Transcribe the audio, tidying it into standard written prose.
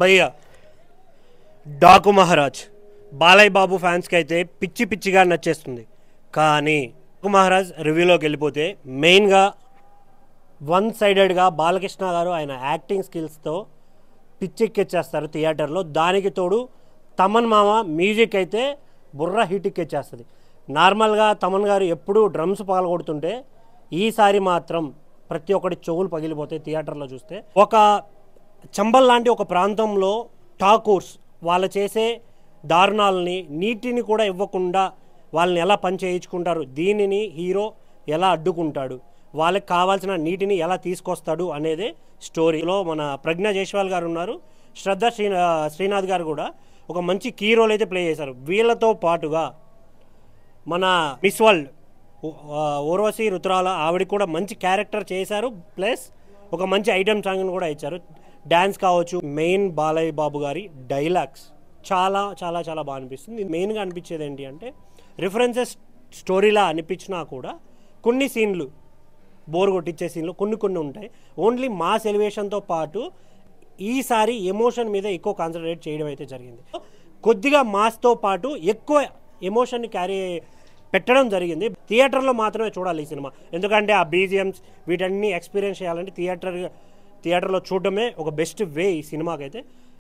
భయ్య డాకు మహారాజ్ బాలయ్య బాబు ఫ్యాన్స్కి అయితే పిచ్చి పిచ్చిగా నచ్చేస్తుంది. కానీ డాకు మహారాజ్ రివ్యూలోకి వెళ్ళిపోతే మెయిన్గా వన్ సైడెడ్గా బాలకృష్ణ గారు ఆయన యాక్టింగ్ స్కిల్స్తో పిచ్చెక్కిచ్చేస్తారు థియేటర్లో. దానికి తోడు తమన్ మామ మ్యూజిక్ అయితే బుర్ర హిట్ ఎక్కిచ్చేస్తుంది. నార్మల్గా తమన్ గారు ఎప్పుడూ డ్రమ్స్ పగలగొడుతుంటే ఈసారి మాత్రం ప్రతి ఒక్కటి చెవులు పగిలిపోతాయి థియేటర్లో చూస్తే. ఒక చంబల్ లాంటి ఒక ప్రాంతంలో ఠాకూర్స్ వాళ్ళు చేసే దారుణాలని నీటిని కూడా ఇవ్వకుండా వాళ్ళని ఎలా పని చేయించుకుంటారు, దీనిని హీరో ఎలా అడ్డుకుంటాడు, వాళ్ళకి కావాల్సిన నీటిని ఎలా తీసుకొస్తాడు అనేదే స్టోరీలో. మన ప్రజ్ఞా జైస్వాల్ గారు ఉన్నారు, శ్రద్ధ శ్రీనాథ్ గారు కూడా ఒక మంచి కీ రోల్ అయితే ప్లే చేశారు. వీళ్ళతో పాటుగా మన మిస్ వరల్డ్ ఊర్వశి రుతురాల ఆవిడ కూడా మంచి క్యారెక్టర్ చేశారు. ప్లస్ ఒక మంచి ఐటమ్ సాంగ్ని కూడా ఇచ్చారు. డ్యాన్స్ కావచ్చు, మెయిన్ బాలయ్య బాబు గారి డైలాగ్స్ చాలా చాలా చాలా బాగా అనిపిస్తుంది. మెయిన్గా అనిపించేది ఏంటి అంటే రిఫరెన్సెస్ స్టోరీలా అనిపించినా కూడా కొన్ని సీన్లు బోర్ కొట్టించే సీన్లు కొన్ని ఉంటాయి. ఓన్లీ మాస్ ఎలివేషన్తో పాటు ఈసారి ఎమోషన్ మీద ఎక్కువ కాన్సన్ట్రేట్ చేయడం అయితే జరిగింది. కొద్దిగా మాస్తో పాటు ఎక్కువ ఎమోషన్ని క్యారీ పెట్టడం జరిగింది. థియేటర్లో మాత్రమే చూడాలి ఈ సినిమా, ఎందుకంటే ఆ బీజిఎమ్స్ వీటన్ని ఎక్స్పీరియన్స్ చేయాలంటే థియేటర్లో చూడడమే ఒక బెస్ట్ వే ఈ సినిమాకైతే.